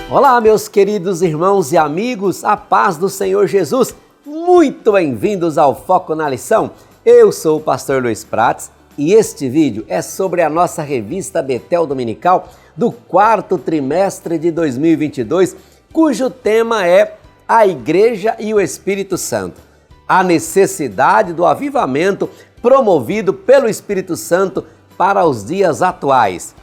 Olá, meus queridos irmãos e amigos, a paz do Senhor Jesus. Muito bem-vindos ao Foco na Lição. Eu sou o pastor Luiz Prates e este vídeo é sobre a nossa revista Betel Dominical do quarto trimestre de 2022, cujo tema é a Igreja e o Espírito Santo. A necessidade do avivamento promovido pelo Espírito Santo para os dias atuais.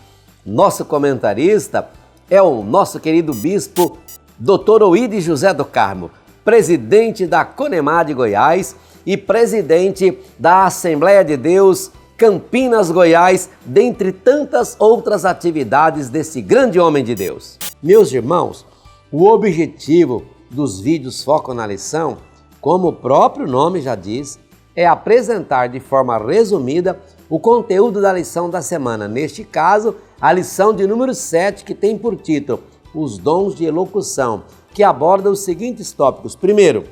Nosso comentarista é o nosso querido bispo Dr. Oide José do Carmo, presidente da Conemar de Goiás e presidente da Assembleia de Deus Campinas, Goiás, dentre tantas outras atividades desse grande homem de Deus. Meus irmãos, o objetivo dos vídeos Foco na Lição, como o próprio nome já diz, é apresentar de forma resumida o conteúdo da lição da semana. Neste caso, a lição de número 7, que tem por título Os Dons de Elocução, que aborda os seguintes tópicos. Primeiro,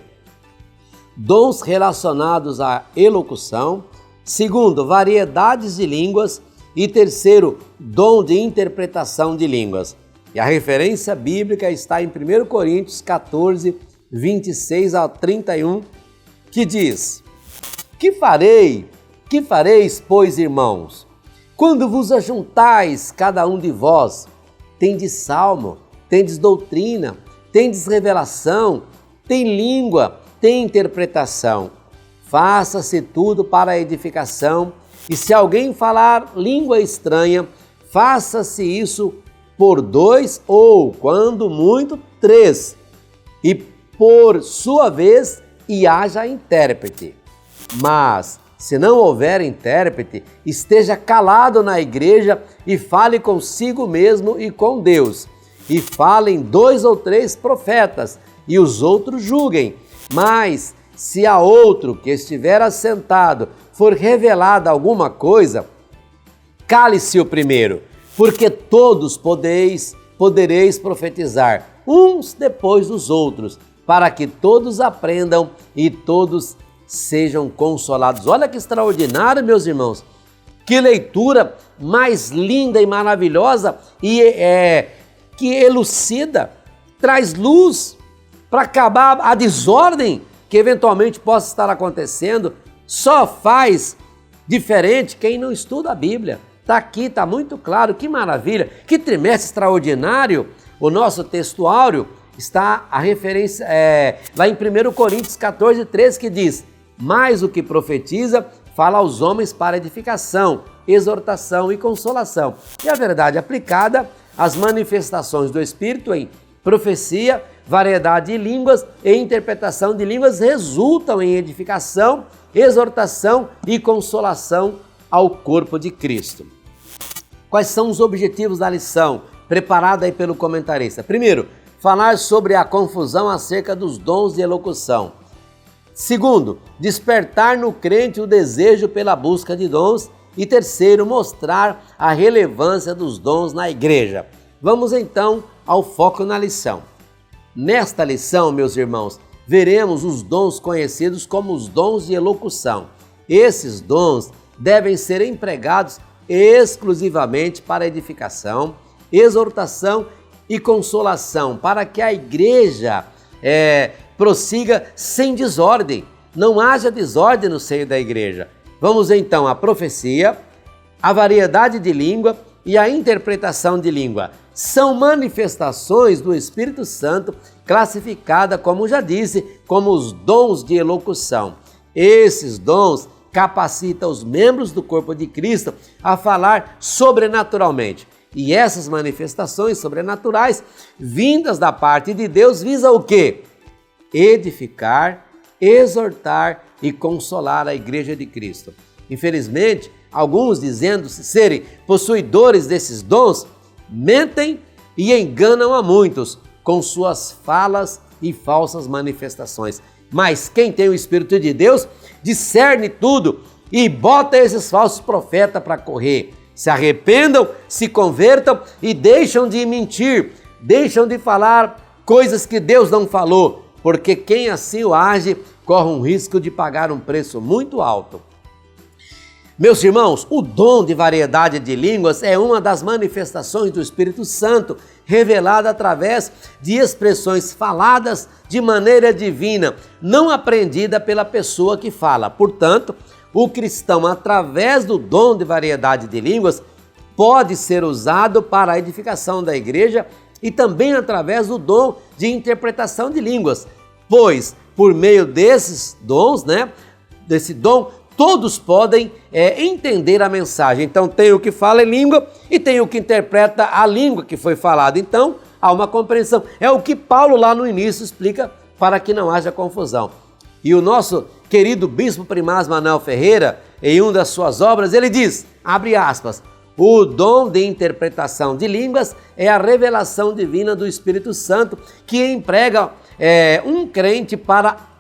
dons relacionados à elocução. Segundo, variedades de línguas. E terceiro, dom de interpretação de línguas. E a referência bíblica está em 1 Coríntios 14, 26 a 31, que diz: Que fareis, pois, irmãos? Quando vos ajuntais, cada um de vós, tendes salmo, tendes doutrina, tendes revelação, tem língua, tem interpretação. Faça-se tudo para a edificação, e se alguém falar língua estranha, faça-se isso por 2 ou, quando muito, 3, e por sua vez, e haja intérprete. Mas, se não houver intérprete, esteja calado na igreja e fale consigo mesmo e com Deus. E falem 2 ou 3 profetas, e os outros julguem. Mas, se a outro que estiver assentado for revelada alguma coisa, cale-se o primeiro, porque todos podereis profetizar, uns depois dos outros, para que todos aprendam e todos sejam consolados. Olha que extraordinário, meus irmãos. Que leitura mais linda e maravilhosa e que elucida, traz luz para acabar a desordem que eventualmente possa estar acontecendo. Só faz diferente quem não estuda a Bíblia. Está aqui, está muito claro, que maravilha, que trimestre extraordinário. O nosso textuário está a referência lá em 1 Coríntios 14, 13, que diz: Mas o que profetiza, fala aos homens para edificação, exortação e consolação. E a verdade aplicada às manifestações do Espírito em profecia, variedade de línguas e interpretação de línguas resultam em edificação, exortação e consolação ao corpo de Cristo. Quais são os objetivos da lição preparada aí pelo comentarista? Primeiro, falar sobre a confusão acerca dos dons de elocução. Segundo, despertar no crente o desejo pela busca de dons. E terceiro, mostrar a relevância dos dons na igreja. Vamos então ao foco na lição. Nesta lição, meus irmãos, veremos os dons conhecidos como os dons de elocução. Esses dons devem ser empregados exclusivamente para edificação, exortação e consolação, para que a igreja prossiga sem desordem, não haja desordem no seio da igreja. Vamos então à profecia, a variedade de língua e a interpretação de língua. São manifestações do Espírito Santo, classificada, como já disse, como os dons de elocução. Esses dons capacitam os membros do corpo de Cristo a falar sobrenaturalmente. E essas manifestações sobrenaturais, vindas da parte de Deus, visam o quê? Edificar, exortar e consolar a igreja de Cristo. Infelizmente, alguns, dizendo-se serem possuidores desses dons, mentem e enganam a muitos com suas falas e falsas manifestações. Mas quem tem o Espírito de Deus discerne tudo e bota esses falsos profetas para correr. Se arrependam, se convertam e deixam de mentir, deixam de falar coisas que Deus não falou, porque quem assim o age corre um risco de pagar um preço muito alto. Meus irmãos, o dom de variedade de línguas é uma das manifestações do Espírito Santo, revelada através de expressões faladas de maneira divina, não aprendida pela pessoa que fala. Portanto, o cristão, através do dom de variedade de línguas, pode ser usado para a edificação da igreja e também através do dom de interpretação de línguas, pois por meio desses dons, desse dom, todos podem entender a mensagem. Então tem o que fala em língua e tem o que interpreta a língua que foi falada. Então há uma compreensão. É o que Paulo lá no início explica para que não haja confusão. E o nosso querido bispo primaz Manuel Ferreira, em uma das suas obras, ele diz, abre aspas, o dom de interpretação de línguas é a revelação divina do Espírito Santo que emprega um crente para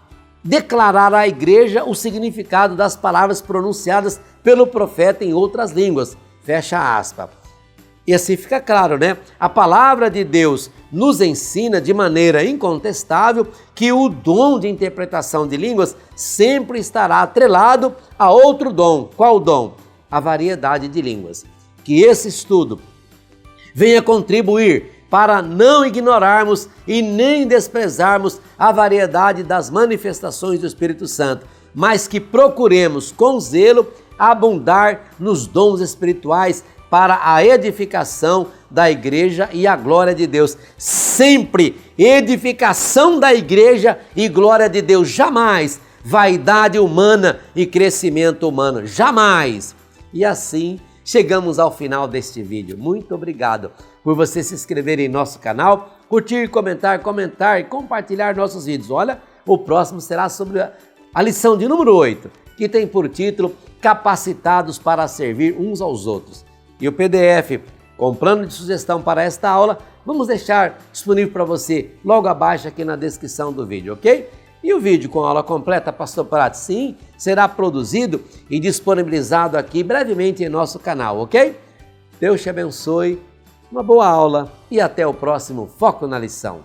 declarar à igreja o significado das palavras pronunciadas pelo profeta em outras línguas. Fecha aspas. E assim fica claro, A palavra de Deus nos ensina de maneira incontestável que o dom de interpretação de línguas sempre estará atrelado a outro dom. Qual dom? A variedade de línguas. Que esse estudo venha contribuir para não ignorarmos e nem desprezarmos a variedade das manifestações do Espírito Santo, mas que procuremos com zelo abundar nos dons espirituais para a edificação da igreja e a glória de Deus. Sempre edificação da igreja e glória de Deus, jamais vaidade humana e crescimento humano, jamais. E assim chegamos ao final deste vídeo. Muito obrigado por você se inscrever em nosso canal, curtir, comentar e compartilhar nossos vídeos. Olha, o próximo será sobre a lição de número 8, que tem por título Capacitados para servir uns aos outros. E o PDF com plano de sugestão para esta aula, vamos deixar disponível para você logo abaixo aqui na descrição do vídeo, ok? E o vídeo com a aula completa, Pastor Prates, sim, será produzido e disponibilizado aqui brevemente em nosso canal, ok? Deus te abençoe, uma boa aula e até o próximo Foco na Lição.